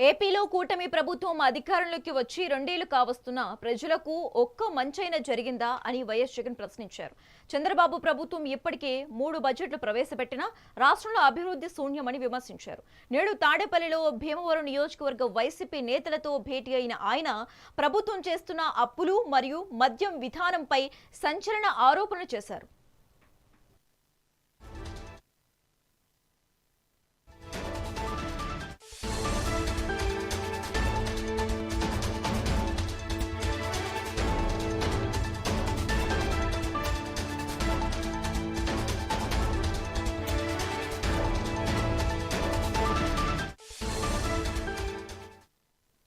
ఏపీలో కూటమి ప్రభుత్వం అధికారంలోకి వచ్చి 2 ఏళ్లు కావస్తున్నా ప్రజలకు ఒక్క మంచైనా జరిగిందా అని వైఎస్ జగన్ ప్రశ్నించారు. చంద్రబాబు ప్రభుత్వం ఇప్పటికే 3 బడ్జెట్లు ప్రవేశపెట్టినా రాష్ట్రంలో అభివృద్ధి శూన్యమని విమర్శించారు. నేడు తాడేపల్లిలో భీమవరం నియోజకవర్గ వైసీపీ నేతలతో భేటీ అయిన ఆయన ప్రభుత్వం చేస్తున్న అప్పులు మరియు మద్యం విధానంపై సంచలన ఆరోపణలు చేశారు.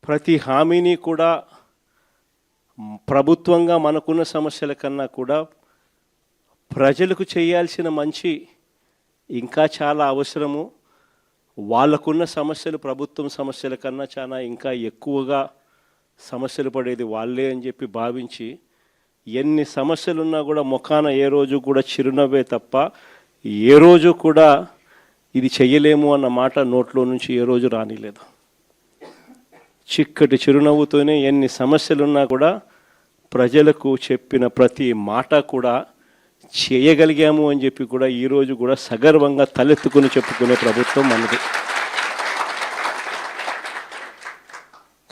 ప్రతి హామీని కూడా ప్రభుత్వంగా మనకున్న సమస్యల కన్నా కూడా ప్రజలకు చేయాల్సిన మంచి ఇంకా చాలా అవసరము. వాళ్ళకున్న సమస్యలు ప్రభుత్వం సమస్యల కన్నా చాలా ఇంకా ఎక్కువగా సమస్యలు పడేది వాళ్ళే అని చెప్పి భావించి ఎన్ని సమస్యలున్నా కూడా ముఖాన ఏ రోజు కూడా చిరునవ్వే తప్ప ఏ రోజు కూడా ఇది చెయ్యలేము అన్న మాట నోట్లో నుంచి ఏ రోజు రానిలేదు. చిక్కటి చిరునవ్వుతోనే ఎన్ని సమస్యలున్నా కూడా ప్రజలకు చెప్పిన ప్రతి మాట కూడా చేయగలిగాము అని చెప్పి కూడా ఈరోజు కూడా సగర్వంగా తలెత్తుకుని చెప్పుకునే ప్రభుత్వం మనది.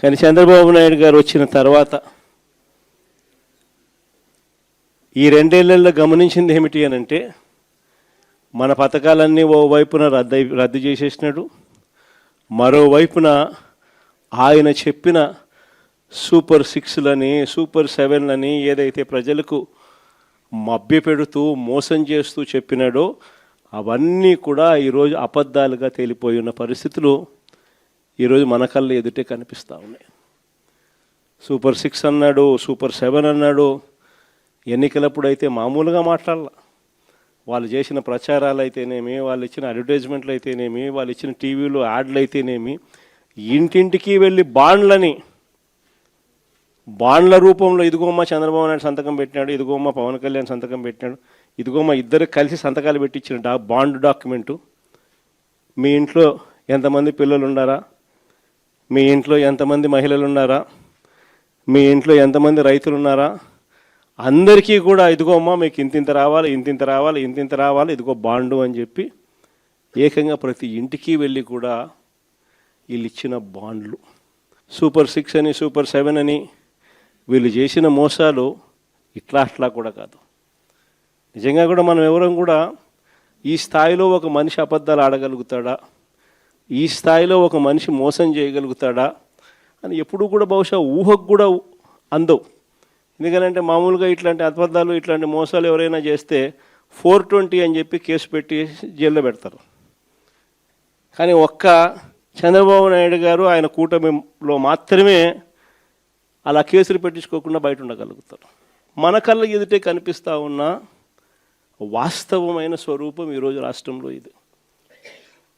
కానీ చంద్రబాబు నాయుడు గారు వచ్చిన తర్వాత ఈ 2 ఏళ్లలో గమనించింది ఏమిటి అని అంటే, మన పథకాలన్నీ ఓవైపున రద్దు చేసేసినాడు, మరోవైపున ఆయన చెప్పిన సూపర్ 6లని సూపర్ 7లని ఏదైతే ప్రజలకు మభ్యపెడుతూ మోసం చేస్తూ చెప్పినాడో అవన్నీ కూడా ఈరోజు అబద్ధాలుగా తేలిపోయి ఉన్న పరిస్థితులు ఈరోజు మన కళ్ళ ఎదుటే కనిపిస్తూ ఉన్నాయి. సూపర్ 6 అన్నాడు, సూపర్ 7 అన్నాడు. ఎన్నికలప్పుడు అయితే మామూలుగా మాట్లాడాల. వాళ్ళు చేసిన ప్రచారాలు అయితేనేమి, వాళ్ళు ఇచ్చిన అడ్వర్టైజ్మెంట్లు అయితేనేమి, వాళ్ళు ఇచ్చిన టీవీలో యాడ్లు అయితేనేమి, ఇంటింటికి వెళ్ళి బాండ్ల రూపంలో ఇదిగోమ్మ చంద్రబాబు నాయుడు సంతకం పెట్టినాడు, ఇదిగోమ్మ పవన్ కళ్యాణ్ సంతకం పెట్టినాడు, ఇదిగోమ్మ ఇద్దరు కలిసి సంతకాలు పెట్టించిన బాండ్ డాక్యుమెంటు. మీ ఇంట్లో ఎంతమంది పిల్లలు ఉన్నారా, మీ ఇంట్లో ఎంతమంది మహిళలు ఉన్నారా, మీ ఇంట్లో ఎంతమంది రైతులు ఉన్నారా, అందరికీ కూడా ఇదిగోమ్మ మీకు ఇంతింత రావాలి, ఇంతింత రావాలి, ఇంతింత రావాలి, ఇదిగో బాండు అని చెప్పి ఏకంగా ప్రతి ఇంటికి వెళ్ళి కూడా వీళ్ళు ఇచ్చిన బాండ్లు. సూపర్ 6 అని సూపర్ 7 అని వీళ్ళు చేసిన మోసాలు ఇట్లా కూడా కాదు. నిజంగా కూడా మనం ఎవరం కూడా ఈ స్థాయిలో ఒక మనిషి అబద్ధాలు ఆడగలుగుతాడా, ఈ స్థాయిలో ఒక మనిషి మోసం చేయగలుగుతాడా అని ఎప్పుడూ కూడా బహుశా ఊహకు కూడా అందవు. ఎందుకంటే మామూలుగా ఇట్లాంటి అబద్ధాలు ఇట్లాంటి మోసాలు ఎవరైనా చేస్తే 420 అని చెప్పి కేసు పెట్టి జైల్లో పెడతారు. కానీ ఒక్క చంద్రబాబు నాయుడు గారు ఆయన కూటమిలో మాత్రమే అలా కేసులు పెట్టించుకోకుండా బయట ఉండగలుగుతారు. మన కళ్ళ ఎదుటే కనిపిస్తూ ఉన్న వాస్తవమైన స్వరూపం ఈరోజు రాష్ట్రంలో ఇది.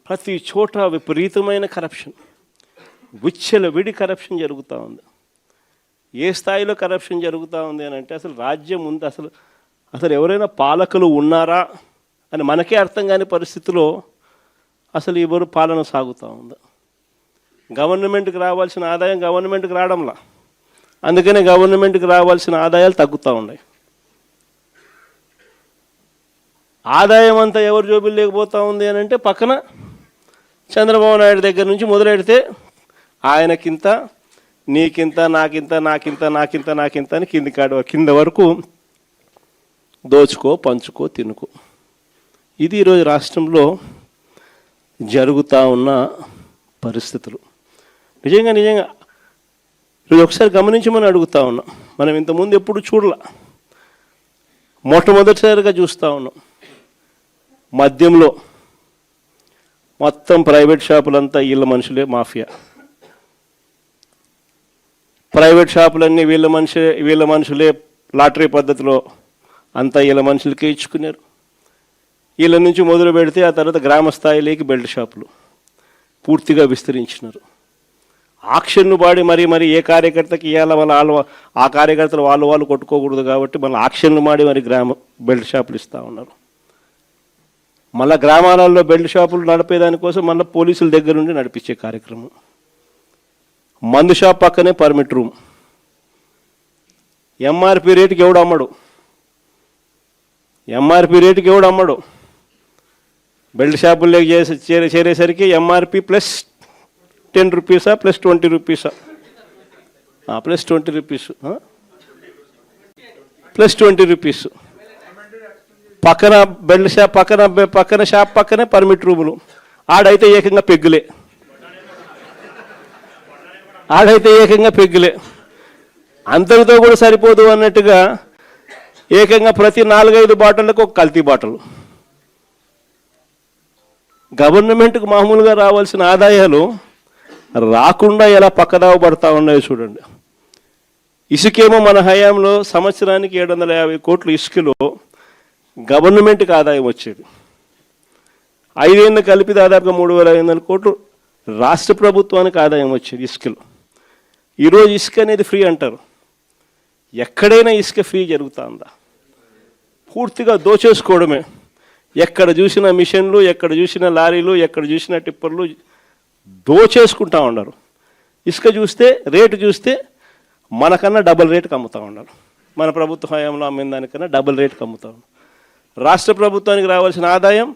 ప్రతి చోట విపరీతమైన కరప్షన్, విచ్చలవిడి కరప్షన్ జరుగుతూ ఉంది. ఏ స్థాయిలో కరప్షన్ జరుగుతూ ఉంది అని అంటే అసలు రాజ్యం ఉంది, అసలు ఎవరైనా పాలకులు ఉన్నారా అని మనకే అర్థం కాని పరిస్థితిలో అసలు ఎవరు పాలన సాగుతూ ఉంది. గవర్నమెంట్కి రావాల్సిన ఆదాయం గవర్నమెంట్కి రావడంలా, అందుకనే గవర్నమెంట్కి రావాల్సిన ఆదాయాలు తగ్గుతూ ఉన్నాయి. ఆదాయం అంతా ఎవరు జోబులు లేకపోతూ ఉంది అని అంటే పక్కన చంద్రబాబు నాయుడు దగ్గర నుంచి మొదలెడితే ఆయనకింత, నీకింత, నాకింత, నాకింత, నాకింత, నాకింత అని కింద వరకు దోచుకో, పంచుకో, తినుకో. ఇది ఈరోజు రాష్ట్రంలో జరుగుతూ ఉన్న పరిస్థితులు. నిజంగా ఈరోజు ఒకసారి గమనించమని అడుగుతూ ఉన్నాం. మనం ఇంతకుముందు ఎప్పుడు చూడలా, మొట్టమొదటిసారిగా చూస్తూ ఉన్నాం. మద్యంలో మొత్తం ప్రైవేట్ షాపులంతా వీళ్ళ మనుషులే మాఫియా. ప్రైవేట్ షాపులన్నీ వీళ్ళ మనుషులే లాటరీ పద్ధతిలో అంతా వీళ్ళ మనుషులకే ఇచ్చుకున్నారు. వీళ్ళ నుంచి మొదలు పెడితే ఆ తర్వాత గ్రామ స్థాయిలోకి బెల్ట్ షాపులు పూర్తిగా విస్తరించినారు. ఆక్షన్ను పాడి మరి ఏ కార్యకర్తకి ఇవ్వాల వాళ్ళు ఆ కార్యకర్తలు వాళ్ళు కొట్టుకోకూడదు కాబట్టి మళ్ళీ ఆక్షన్లు మాడి మరి బెల్ట్ షాపులు ఇస్తూ ఉన్నారు. మళ్ళీ గ్రామాలలో బెల్ట్ షాపులు నడిపేదానికోసం మళ్ళీ పోలీసుల దగ్గర నుండి నడిపించే కార్యక్రమం. మందు షాప్ పక్కనే పర్మిట్ రూమ్. ఎంఆర్పి రేటుకి ఎవడు అమ్మడు, ఎంఆర్పి రేటుకి ఎవడు అమ్మడు. బెల్ట్ షాపుల్లోకి చేరేసరికి ఎంఆర్పి ప్లస్ 10 రూపీసా ప్లస్ 20 రూపీసా, ప్లస్ 20 రూపీస్, ప్లస్ 20 రూపీస్. పక్కన బెల్ట్ షాప్ పక్కన షాప్ పక్కనే పర్మిట్ రూములు. ఆడైతే ఏకంగా పెగ్గులే, అంతటితో కూడా సరిపోదు అన్నట్టుగా ఏకంగా ప్రతి 4-5 బాటిళ్ళకు ఒక కల్తీ బాటలు. గవర్నమెంట్కు మామూలుగా రావాల్సిన ఆదాయాలు రాకుండా ఎలా పక్కదావ పడతా ఉన్నాయో చూడండి. ఇసుకేమో మన హయాంలో సంవత్సరానికి 750 కోట్లు ఇసుకలో గవర్నమెంట్కి ఆదాయం వచ్చేది. 5 ఏళ్ళు కలిపి దాదాపుగా 3,500 కోట్లు రాష్ట్ర ప్రభుత్వానికి ఆదాయం వచ్చేది ఇసుకలో. ఈరోజు ఇసుక అనేది ఫ్రీ అంటారు. ఎక్కడైనా ఇసుక ఫ్రీ జరుగుతుందా? పూర్తిగా దోచేసుకోవడమే. ఎక్కడ చూసిన మిషన్లు, ఎక్కడ చూసిన లారీలు, ఎక్కడ చూసిన టిప్పర్లు దోచేసుకుంటా ఉన్నారు. ఇసుక చూస్తే రేటు చూస్తే మనకన్నా డబుల్ రేటుకి అమ్ముతూ ఉన్నారు. మన ప్రభుత్వ హయాంలో అమ్మిన దానికన్నా డబుల్ రేటుకి అమ్ముతా ఉన్నారు. రాష్ట్ర ప్రభుత్వానికి రావాల్సిన ఆదాయం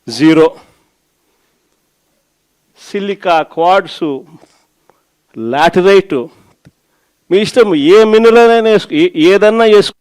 0. సిలికా, క్వాడ్సు, లాటరైటు, మీ ఇష్టం ఏ మినరల్ అయినా ఏదన్నా వేసుకో.